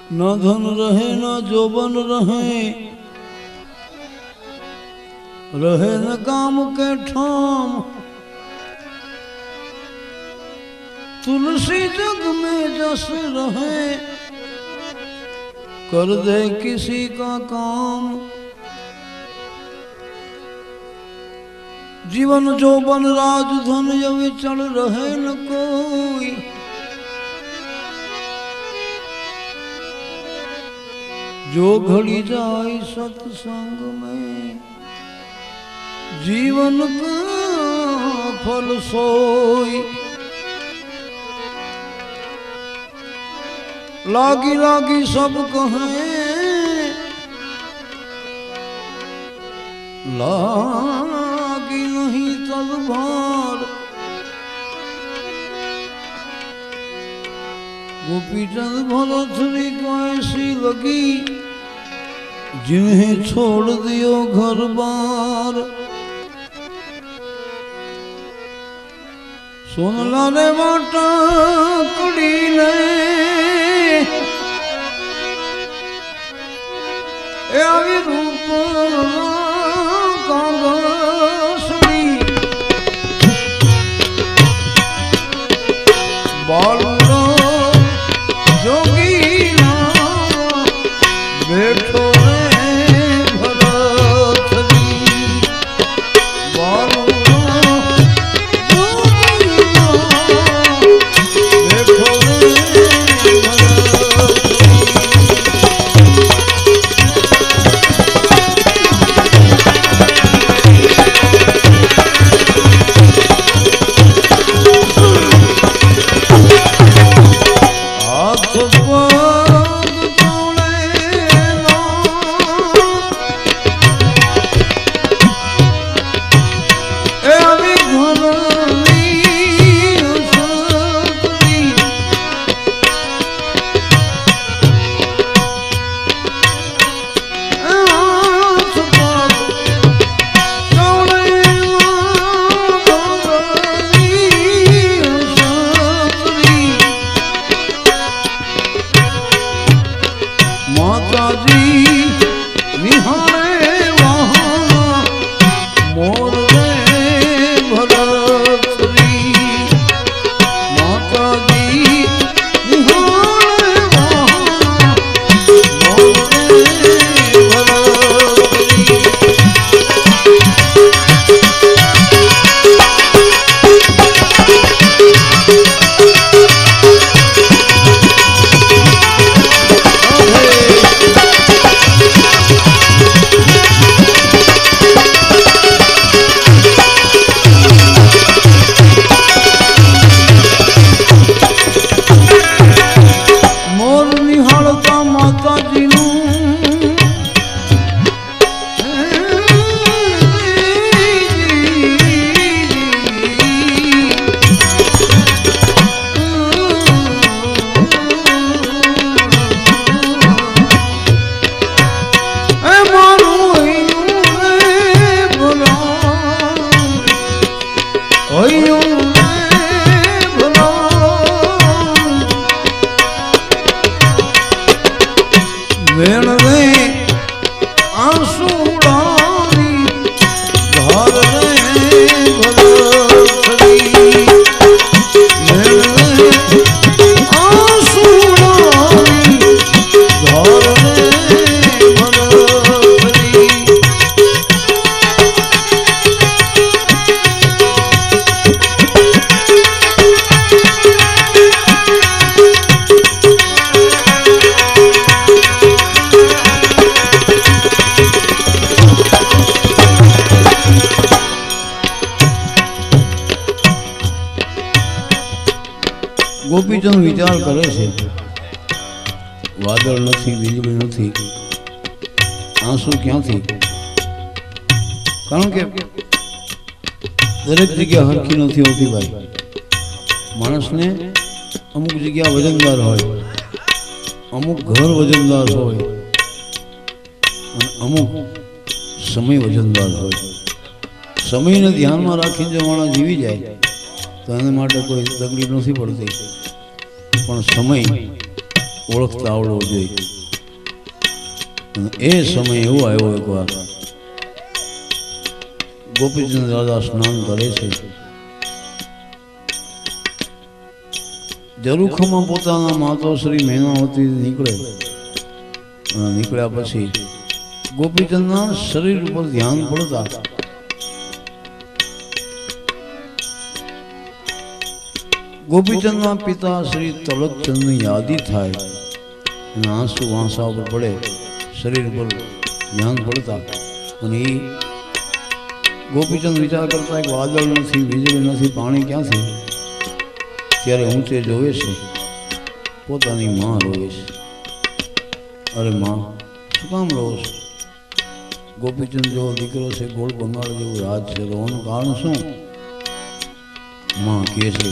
न धन रहे न जोबन रहे, रहे न काम के ठाम। तुलसी जग में जस रहे, कर दे किसी का काम। जीवन जोबन राजधन यवि चढ़ रहे न कोई, जो घड़ी जाए सत्संग में, जीवन का फल सोई। लागी लागी सब कहें, लागी नहीं तब भार। गोपीचंद भरथरी को ऐसी लगी, जिन्हें छोड़ दियो घर बार। सुन लारे बाटा कुड़ी ने, ए रूप कांगसड़ी बालूरो जोगी ना बैठो गोपीचंद विचार करे छे, वादळ नथी, वीजળી नथी, आंसू क्यांथी? कारण के दरेक जग्या हरखी नथी होती भाई। माणस ने अमुक जग्या वजनदार होय, अमुक घर वजनदार होय, अमुक समय वजनदार होय। समय ने ध्यान में राखी जो माणस जीवी जाए तो एने माटे कोई तकलीफ नहीं पड़ती, पण समय ઓળખતા આવડવો જોઈએ. અને એ સમય એવો આવ્યો એકવાર ગોપીચંદ દાદા સ્નાન કરે છે. જરૂખમાં પોતાના માતોશ્રી મેનાવતી નીકળે. નીકળ્યા પછી ગોપીચંદના શરીર ઉપર ધ્યાન પડતા ગોપીચંદના પિતા શ્રી તલકચંદની યાદી થાય અને આંસુ વાંસા ઉપર પડે, શરીર પર ધ્યાન પડતા. અને એ ગોપીચંદ વિચાર કરતા એક વાદળ નથી, વીજળી નથી, પાણી ક્યાંથી? ત્યારે ઊંચે જોવે છે પોતાની માં રોવે છે. અરે માં, શું કામ રહો છો? ગોપીચંદ જેવો દીકરો છે, ગોળ બંગાળ જેવું રાજ છે, રોવાનું કારણ શું? માં કહે છે,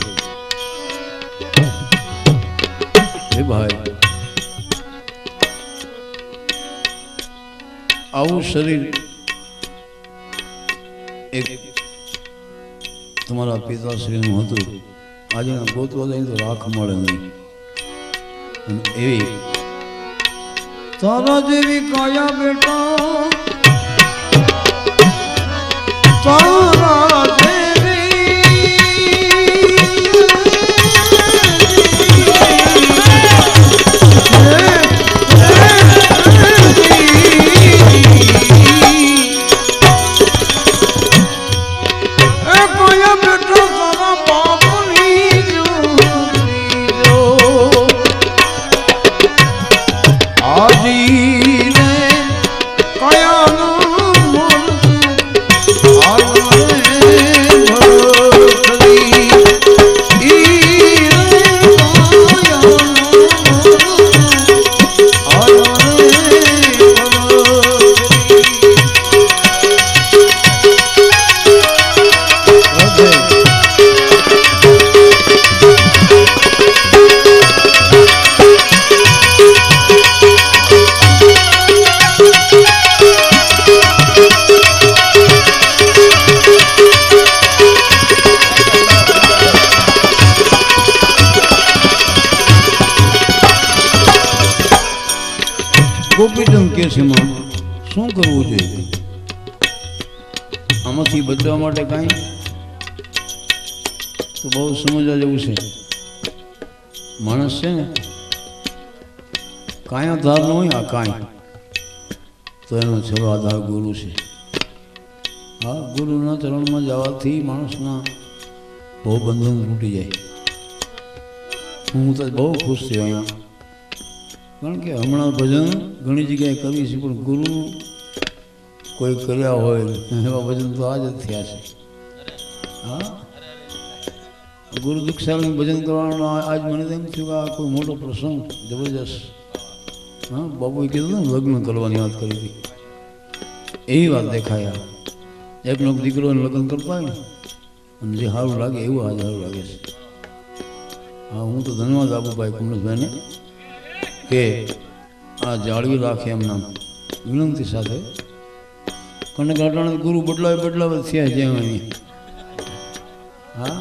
હે ભાઈ, આવું શરીર એક તમારા પિતાશ્રીનું હતું, આજે ગોતવા જાય તો રાખ મળે નહીં. અને એવી તારા જેવી કાયા બેટા, તારા ગોપીચંદ કે છે, માં શું કરવું જોઈએ? આમાંથી બચવા માટે કાંઈ તો બહુ સમજવા જેવું છે. માણસ છે ને કાંઈ આધાર ન હોય, આ કાંઈ તો એનો છેલ્લો આધાર ગુરુ છે. હા, ગુરુના ચરણમાં જવાથી માણસના બહુ બંધન તૂટી જાય. હું તો બહુ ખુશ થયો અહીંયા, કારણ કે હમણાં ભજન ઘણી જગ્યાએ કરવી છે, પણ ગુરુ કોઈ કર્યા હોય એવા ભજન તો આજ જ થયા છે. હા, ગુરુ દીક્ષાનું ભજન કરવાનો આજ મને એમ થયું કે આ કોઈ મોટો પ્રસંગ જબરજસ્ત. હા, બાબુએ કીધું ને લગ્ન કરવાની વાત કરી હતી, એવી વાત દેખાયા. એકનો દીકરો લગ્ન કરતા હોય ને અને જે સારું લાગે એવું આજ સારું લાગે છે. હા, હું તો ધન્યવાદ આપું ભાઈ કમલેશભાઈને કે આ જાળવી રાખે એમના વિનંતી સાથે. કણક અટાણે ગુરુ બદલાવે થયા જ્યાં અહીં. હા,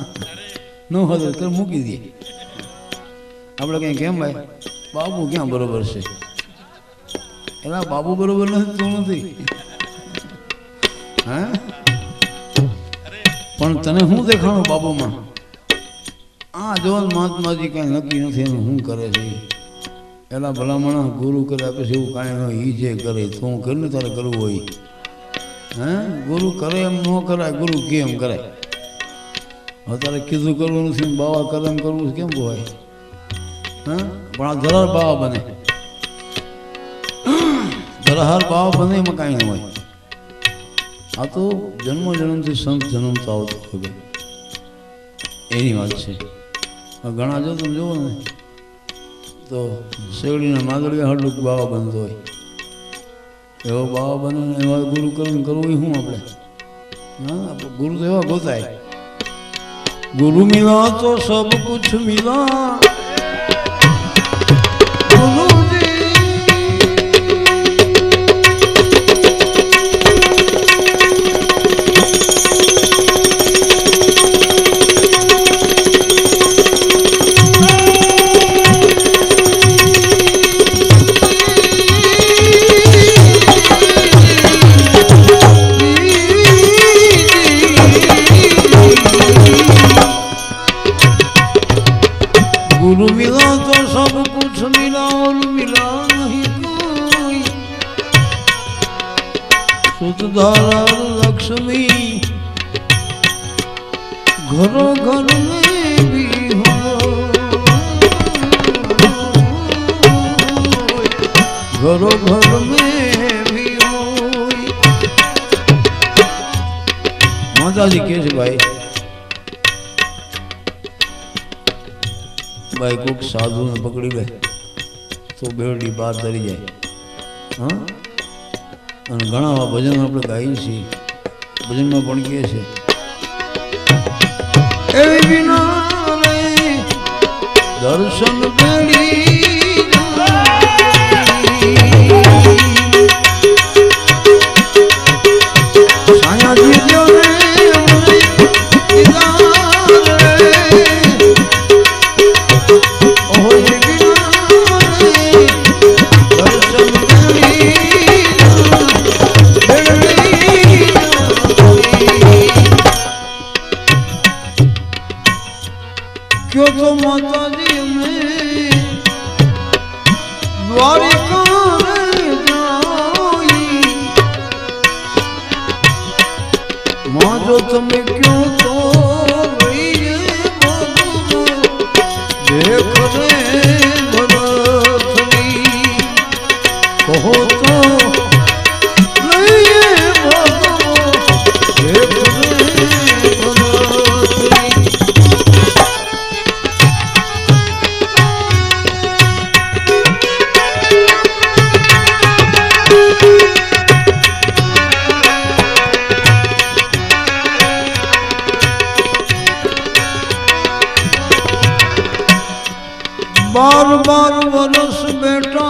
ન હોય તો મૂકી દઈએ આપણે. કંઈ કેમ ભાઈ, બાબુ ક્યાં બરોબર છે? એલા બાબુ બરોબર નથી તું નથી. હા, પણ તને શું દેખાણું બાબુમાં? આ જો મહાત્માજી કાંઈ નક્કી નથી એનું શું કરે છે. એના ભલામણ ગુરુ કરે આપે છે એવું કાંઈ ન હોય. એ જે કરે તું કરીને તારે કરવું હોય. હા, ગુરુ કરે એમ ન કરાય, ગુરુ કે એમ કરાય. હવે તારે કીધું કરવું નથી, બાવા કરે એમ કરવું કેમ હોય? હા, પણ આ ધરાર બાવા બને, ધરાહાર બાવા બને એમાં કાંઈ ન હોય. આ તો જન્મ જન્મથી સંત જન્મતા આવતો હોય એની વાત છે. ઘણા જો તમે જુઓ ને તો શેવડીના માદળિયા હડુક બાવા બનતો હોય, એવો બાવા બને ને એવા ગુરુ કરવું શું આપણે? હા, ગુરુ તો એવા ગોતાય. ગુરુ મિલા તો સબ કુછ મિલા. गुरु मिला तो सब कुछ मिला और मिला नहीं कोई। सुतधारा लक्ष्मी घरों घर में भी हो, घरों घर में भी हो। माता जी कैसे भाई भाई कोक साधु ने पकड़ी ले तो बेड़ी बात धरी जाए। हाँ અને ઘણા ભજન આપણે ગાઈએ છીએ ભજનમાં પણ કહે છે એ વિના રે દર્શન બેડી સાયાજી જો રે क्यों तो माता जी में द्वारिका जाई माँ जो तुम्हें क्यों तो देख रे भरतनी कहो तो बार बार बरस बेटा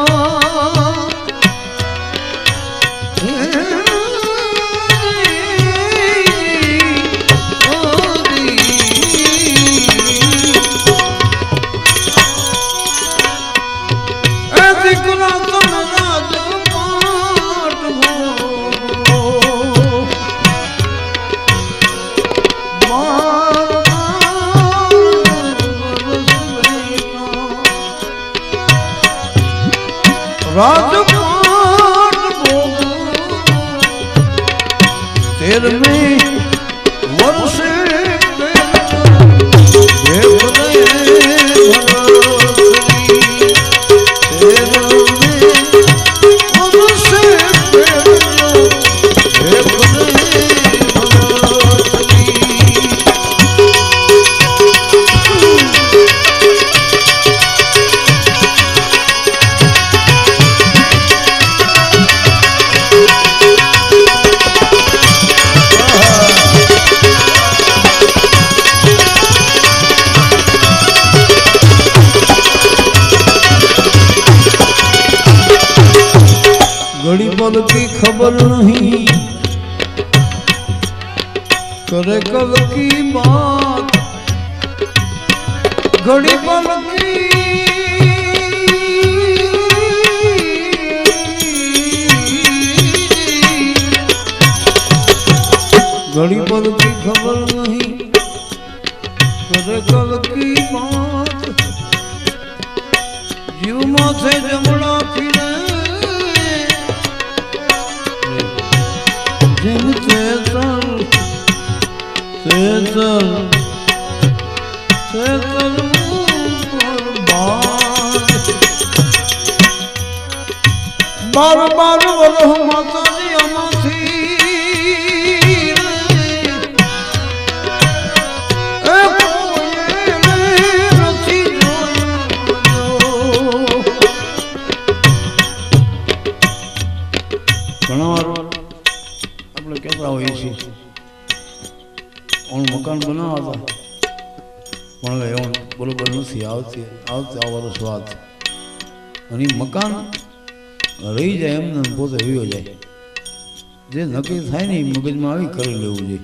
राजपाट तेर में वर्षे घड़ी पल की खबर नहीं करे कल की बात घड़ी पल की घड़ी पल की खबर नहीं करे कल की बात जीव माथे जमड़ा फिरे जिन चेतन चेतन चेतन बार बार बोलो माता जी अमाथी कहता हुई मकान बनावा बरोबर नहीं आवती आवरो स्वाद मकान रही जाए एम पोते वीयो जाए जे नक्की थाय नहीं मगज में आई कर लेवू जोईए।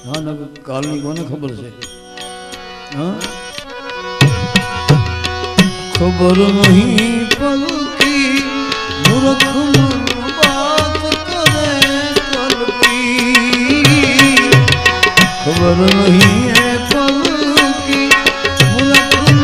हाँ न कालनी कोने खबर है। हाँ खबर नहीं पल की मूर्ख मन बात करे कल की खबर नहीं है पल की मूर्ख मन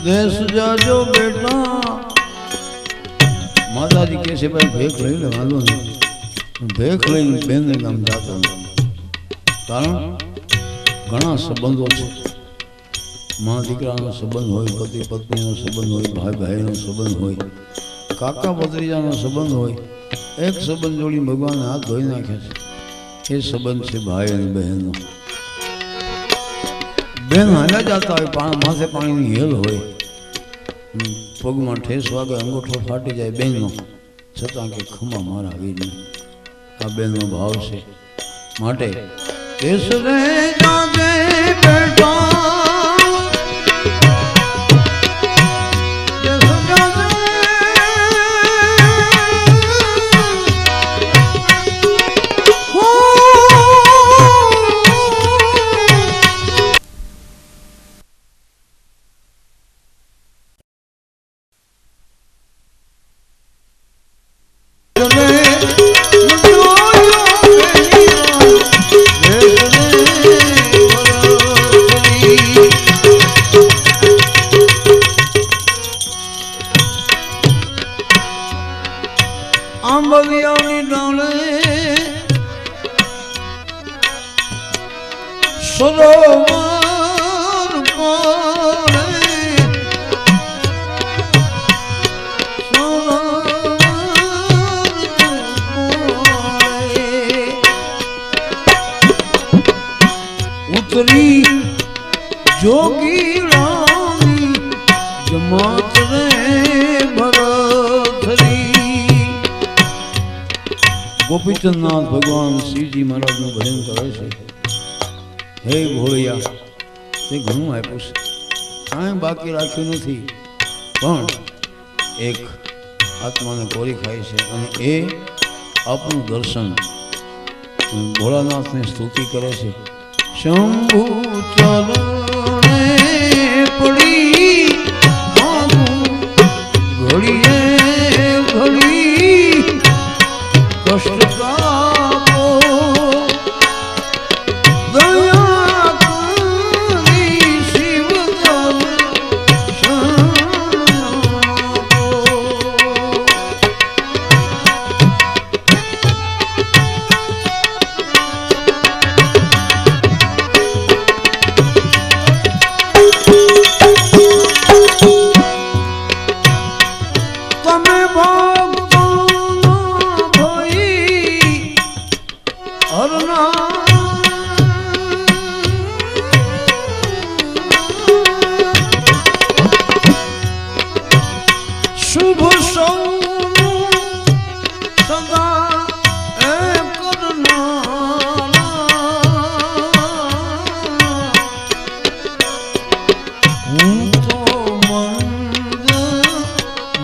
देश जाजो बेटा माताजी कैसे भाई भेख ले वालों ने भेख लઈને બેન ને ગામ જાતો કારણ ઘણા સંબંધો છે માં દીકરાનો સંબંધ હોય પતિ પત્નીનો સંબંધ હોય ભાઈ ભાઈનો સંબંધ હોય કાકા ભત્રીજાનો સંબંધ હોય એક સંબંધ જોડી ભગવાને હાથ ધોઈ નાખ્યા છે એ સંબંધ છે ભાઈ અને બહેનનો બેન હાલ્યા જતા હોય માથે પાણીની હેલ હોય પગમાં ઠેસ વાગે અંગૂઠો ફાટી જાય બેનનો છતાં કે ખમા મારા વીરને આ બેનનો ભાવ છે માટે દેશ રે જાગે બેટા આંબલિયાની ડાળે સરોવર ઉતરી જોગીરાની જમાત રે ગોપીચંદનાથ ભગવાન શ્રીજી મહારાજનું ભજન કરે છે હે ભોળિયા તે ઘણું આપ્યું છે કાંઈ બાકી રાખ્યું નથી પણ એક આત્માને કોરી ખાય છે અને એ આપણું દર્શન ભોળાનાથની સ્તુતિ કરે છે શંભુ ચરણે પડી ઘડીએ ઘડી કષ્ટ કાપો દયા કરી શિવ તમે ભક્તો શુભ સૌનું સદા એ હું તો મંદ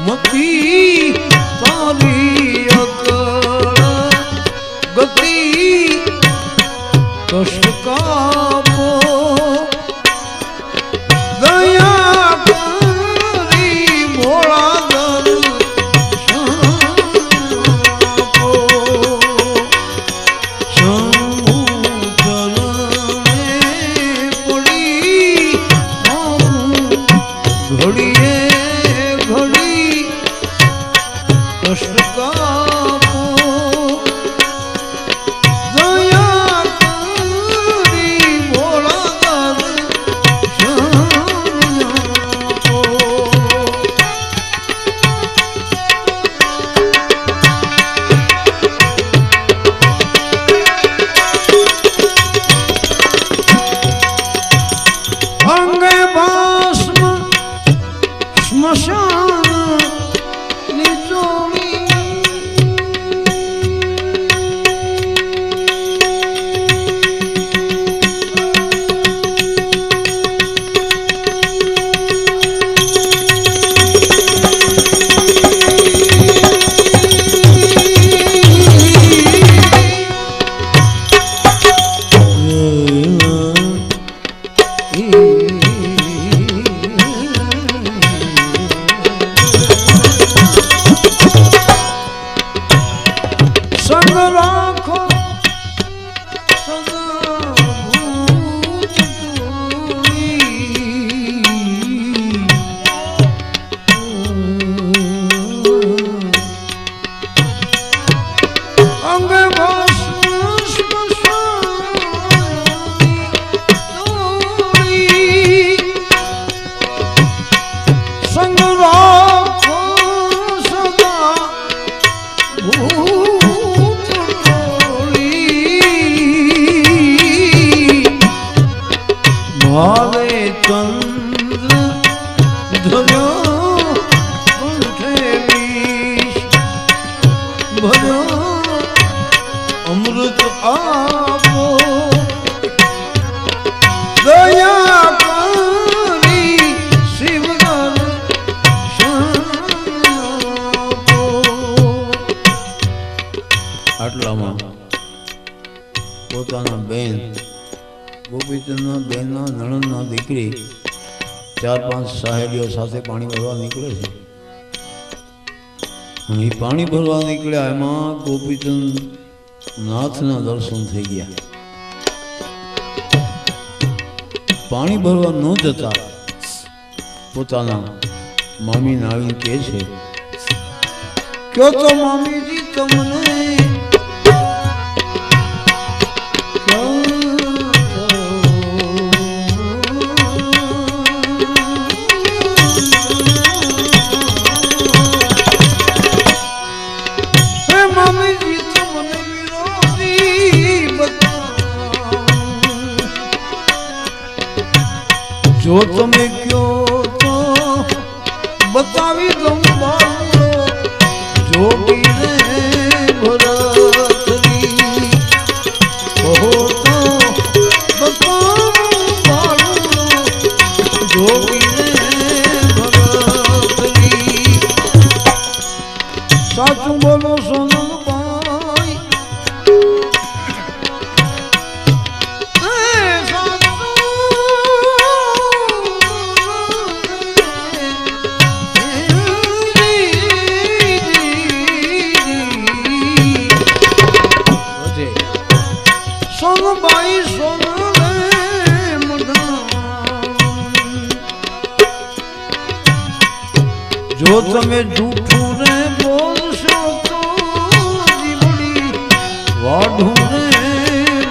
મતી તારી અકળ ગતિ કષ્ટ કાપો દયા કરી ભોળા શંભુ ચરણે પડી ઘડીએ ઘડી કષ્ટ કાપો દયા કરી ભોળા અંગે ભસ્મ સ્મશાન નીચોડી ગોપીચંદના બેનના નણંદના દીકરી 4-5 સહેલીઓ સાથે પાણી ભરવા નીકળે છે અને એ પાણી ભરવા નીકળ્યા એમાં ગોપીચંદ નાથના દર્શન થઈ ગયા. પાણી ભરવા ન જતા પોતાના મામીને આવીને કહે છે, ક્યો તો મામીજી તમને જો તમે કયો તો બતાવી દઉં બાળો જોગીને ભરતની, કહો તો બતાવું બાળો જોગીને ભરતની. સાચું બોલો સોનલભાઈ, સોનબાઈ સોનલે જો તમે જૂઠું ને બોલશો તો જીવડી વાઢું ને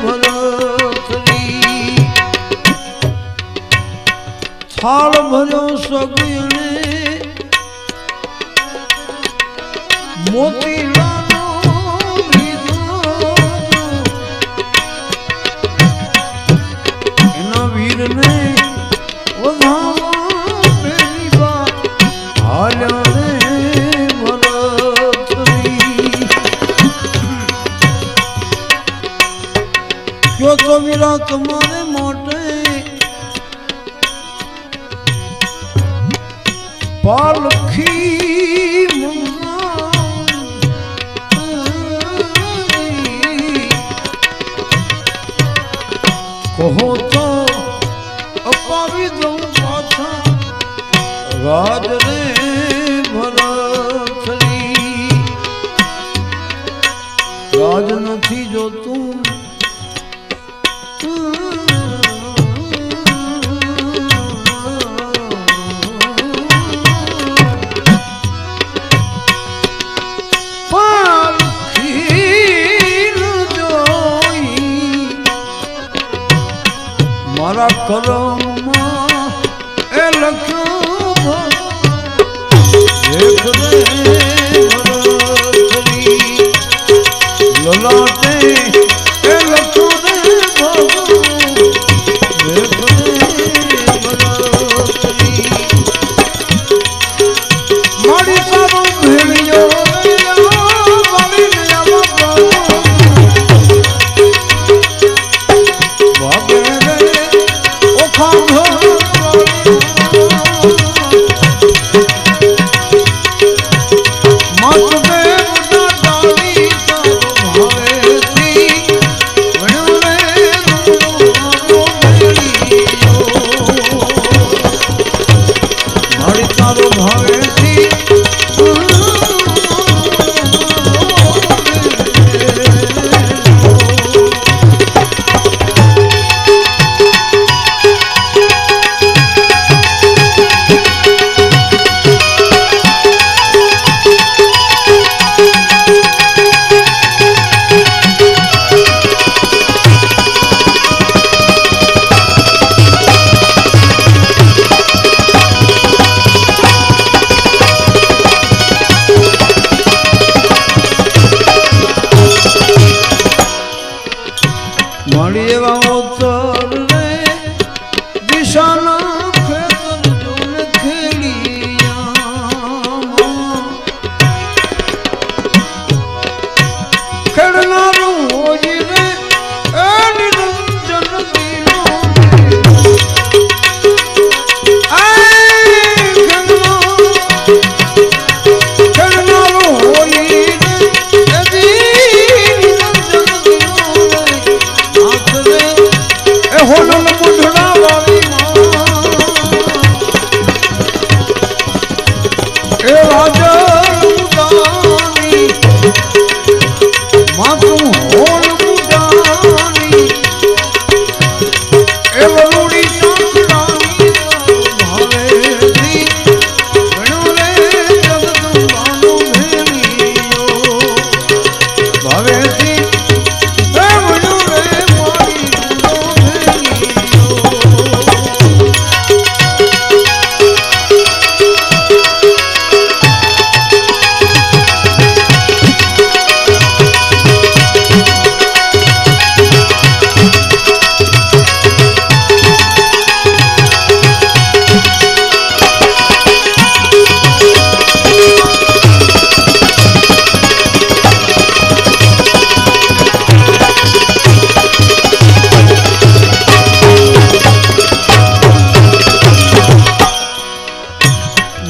ભરતની. થાળ ભર્યો સગીને મોતી તો વીરા તમારે માટે પાલખી કહો તો અપાવી દઉં પાછા રાજ રે ભરતની. રાજ નથી જોતું મારા કરમમાં એ લખ્યું એક રે ભરતની, લલાટે એ લખ્યું રે ભરતની. મારી સારો ભેળ્યો મતદેવ ના ડાળી તો ભવેથી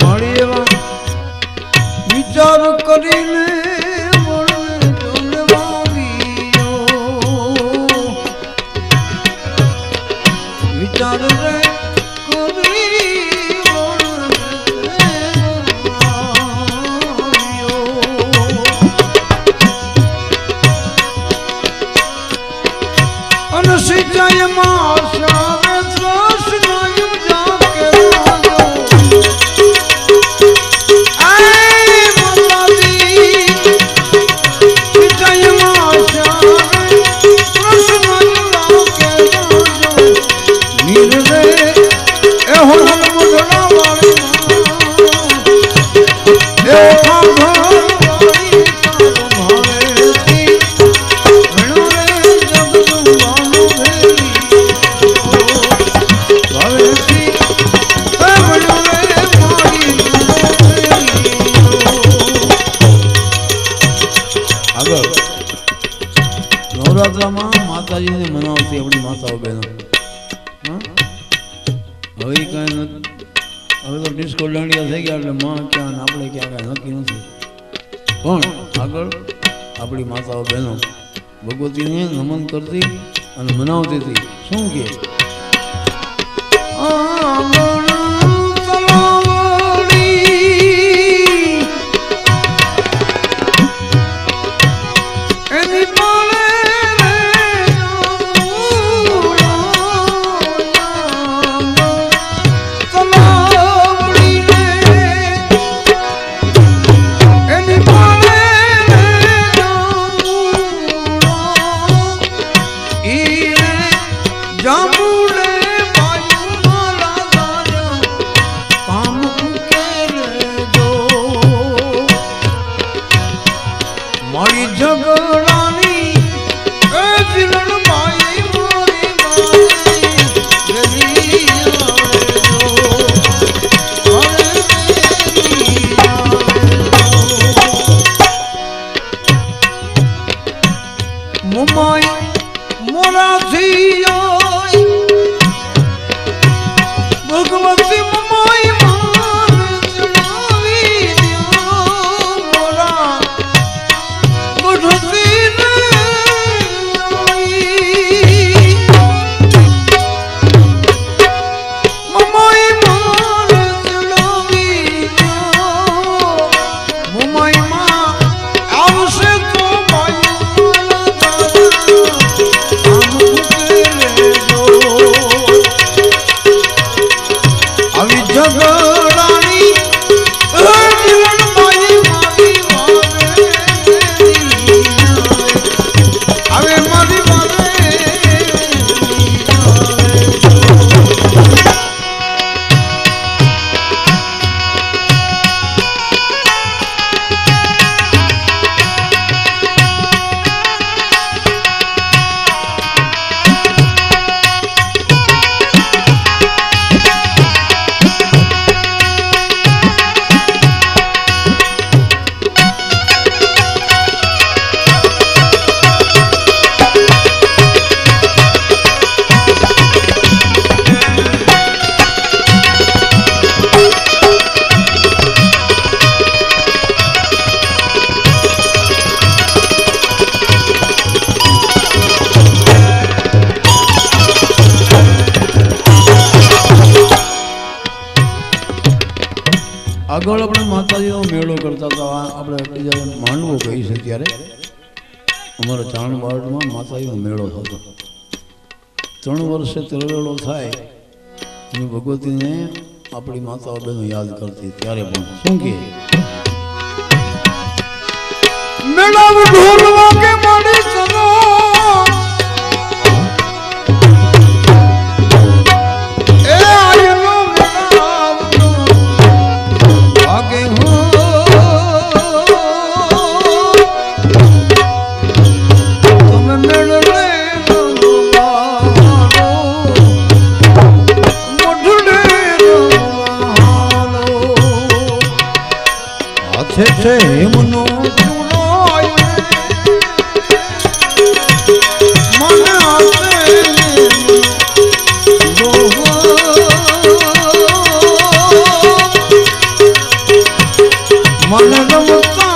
મારી એવા વિચાર કરીને વિચાર રે સિંચાઈ માં શાવે ત્રસ નાયમ જાકે રાજો આય માતાજી સિંચાઈ માં શાવે ત્રસ નાયમ જાકે રાજો નીર રે એ હોલ મુદડા વાળી એ ખાભા નવરાત્રામાં માતાજીને મનાવતી આપણી માતાઓ બહેનો હવે કાંઈ નથી. હવે તો ડિસ્કો દાંડિયા થઈ ગયા એટલે માં ક્યાં આપણે ક્યાં કાંઈ નક્કી નથી. પણ આગળ આપણી માતાઓ બહેનો ભગવતીને નમન કરતી અને મનાવતી હતી. શું કે આગળ આપણે માતાજીનો મેળો કરતા હતા. આપણે બીજા માંડવો કહી છે ત્યારે અમારા ચાણવાડમાં માતાજીનો મેળો થતો. 3 વર્ષે તરવેળો થાય અને ભગવતીને આપણી માતાઓ બહેનો યાદ કરતી. ત્યારે પણ શું કહે મેળા ઢોલવા કે માડી ચલો હેમનો ચૂલો મને मन रमता